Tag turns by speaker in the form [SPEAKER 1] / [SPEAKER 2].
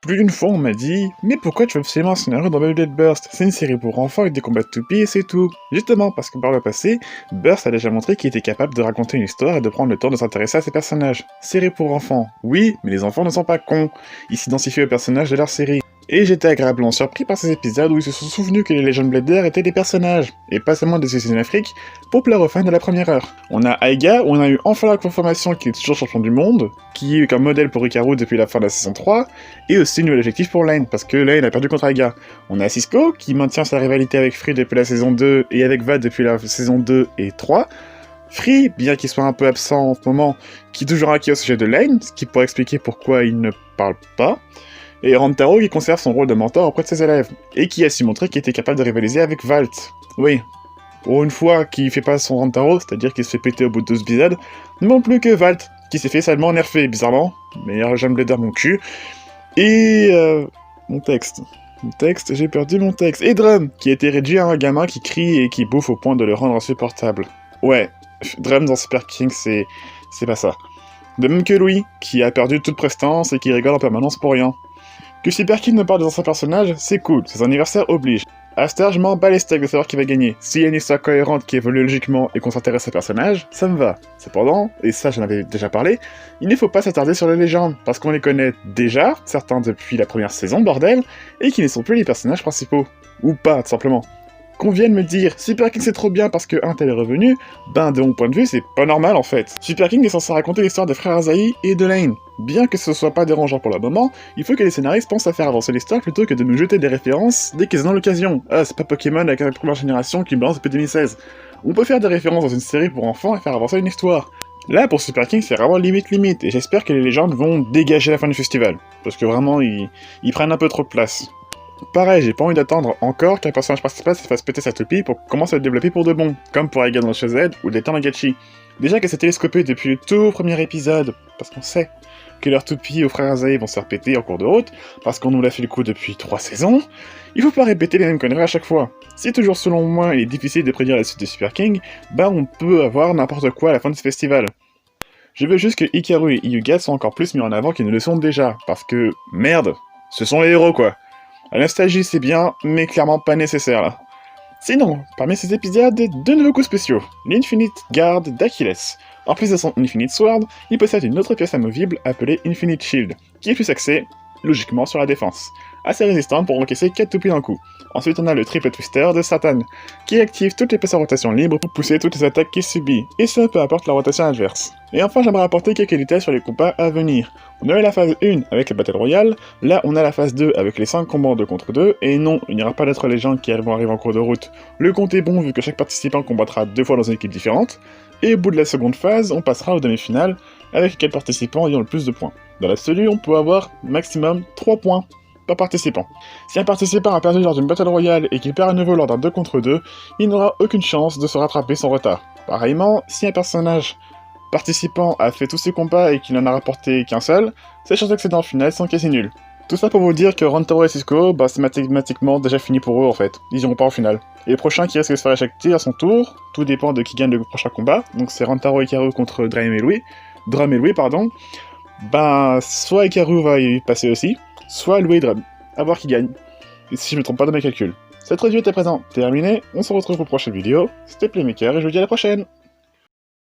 [SPEAKER 1] Plus d'une fois, on m'a dit « Mais pourquoi tu veux absolument un scénario dans Beyblade Burst? C'est une série pour enfants avec des combats de toupies et c'est tout !» Justement, parce que par le passé, Burst a déjà montré qu'il était capable de raconter une histoire et de prendre le temps de s'intéresser à ses personnages. Série pour enfants, oui, mais les enfants ne sont pas cons. Ils s'identifient aux personnages de leur série. Et j'étais agréablement surpris par ces épisodes où ils se sont souvenus que les Legend Bladers étaient des personnages, et pas seulement des usines Afrique, pour plaire aux fans de la première heure. On a Aiga, où on a eu enfin la confirmation qu'il est toujours champion du monde, qui est eu comme modèle pour Hikaru depuis la fin de la saison 3, et aussi un nouvel objectif pour Lane, parce que Lane a perdu contre Aiga. On a Cisco, qui maintient sa rivalité avec Free depuis la saison 2, et avec Va depuis la saison 2 et 3. Free, bien qu'il soit un peu absent en ce moment, qui est toujours inquiet au sujet de Lane, ce qui pourrait expliquer pourquoi il ne parle pas. Et Rantaro qui conserve son rôle de mentor auprès de ses élèves, et qui a su montrer qu'il était capable de rivaliser avec Valt. Oui, pour une fois qu'il fait pas son Rantaro, c'est-à-dire qu'il se fait péter au bout de 12 épisodes, non plus que Valt, qui s'est fait salement nerfer, bizarrement. Meilleur Jeune Blader mon cul. Et mon texte, j'ai perdu mon texte. Et Drum, qui a été réduit à un gamin qui crie et qui bouffe au point de le rendre insupportable. Ouais, Drum dans Super King, c'est pas ça. De même que Louis, qui a perdu toute prestance et qui rigole en permanence pour rien. Que Super King ne parle des anciens personnages, c'est cool, c'est son anniversaire oblige. À cette heure, je m'en bats les steaks de savoir qui va gagner. S'il y a une histoire cohérente qui évolue logiquement et qu'on s'intéresse aux personnages, ça me va. Cependant, et ça j'en avais déjà parlé, il ne faut pas s'attarder sur les légendes, parce qu'on les connaît déjà, certains depuis la première saison, bordel, et qui ne sont plus les personnages principaux. Ou pas, tout simplement. Qu'on vienne me dire Super King c'est trop bien parce que un tel est revenu, ben de mon point de vue c'est pas normal en fait. Super King est censé raconter l'histoire des frères Asahi et de Lane. Bien que ce soit pas dérangeant pour le moment, il faut que les scénaristes pensent à faire avancer l'histoire plutôt que de nous jeter des références dès qu'ils en ont l'occasion. Ah, c'est pas Pokémon avec la première génération qui me balance depuis 2016. On peut faire des références dans une série pour enfants et faire avancer une histoire. Là, pour Super King, c'est vraiment limite, et j'espère que les légendes vont dégager la fin du festival. Parce que vraiment, ils prennent un peu trop de place. Pareil, j'ai pas envie d'attendre encore qu'un personnage principal se fasse péter sa toupie pour commencer à le développer pour de bon, comme pour Aiga dans le Z ou les Tamagotchi. Déjà que c'est télescopé depuis le tout premier épisode, parce qu'on sait que leurs toupies aux frères Asahi vont se faire péter en cours de route, parce qu'on nous l'a fait le coup depuis 3 saisons, il faut pas répéter les mêmes conneries à chaque fois. Si toujours selon moi il est difficile de prédire la suite de Super King, bah on peut avoir n'importe quoi à la fin de ce festival. Je veux juste que Hikaru et Hyuga soient encore plus mis en avant qu'ils ne le sont déjà, parce que, merde, ce sont les héros quoi. La nostalgie c'est bien, mais clairement pas nécessaire là. Sinon, parmi ces épisodes, 2 nouveaux coups spéciaux. L'Infinite Guard d'Achilles. En plus de son Infinite Sword, il possède une autre pièce amovible appelée Infinite Shield, qui est plus axée, logiquement, sur la défense. Assez résistante pour encaisser 4 toupies d'un coup. Ensuite on a le Triple Twister de Satan, qui active toutes les pièces en rotation libre pour pousser toutes les attaques qu'il subit, et ce peu importe la rotation adverse. Et enfin j'aimerais apporter quelques détails sur les combats à venir. On a eu la phase 1 avec la Battle Royale, là on a la phase 2 avec les 5 combats en 2 contre 2, et non, il n'y aura pas d'autres légendes qui vont arriver en cours de route. Le compte est bon vu que chaque participant combattra 2 fois dans une équipe différente, et au bout de la seconde phase, on passera aux demi-finales avec 4 participants ayant le plus de points. Dans l'absolu, on peut avoir maximum 3 points par participant. Si un participant a perdu lors d'une Battle Royale et qu'il perd à nouveau lors d'un 2 contre 2, il n'aura aucune chance de se rattraper son retard. Pareillement, si un personnage participant a fait tous ses combats et qu'il n'en a rapporté qu'un seul, ses chances d'accéder en finale sont quasi nulles. Tout ça pour vous dire que Rantaro et Cisco, c'est mathématiquement déjà fini pour eux en fait, ils iront pas en finale. Et le prochain qui risque de se faire éjecter à son tour, tout dépend de qui gagne le prochain combat, donc c'est Rantaro et Hikaru contre Drum et Louis, soit Hikaru va y passer aussi, soit Louis et Drum, à voir qui gagne, et si je me trompe pas dans mes calculs. Cette review est à présent terminée, on se retrouve pour une prochaine vidéo, c'était Playmaker et je vous dis à la prochaine.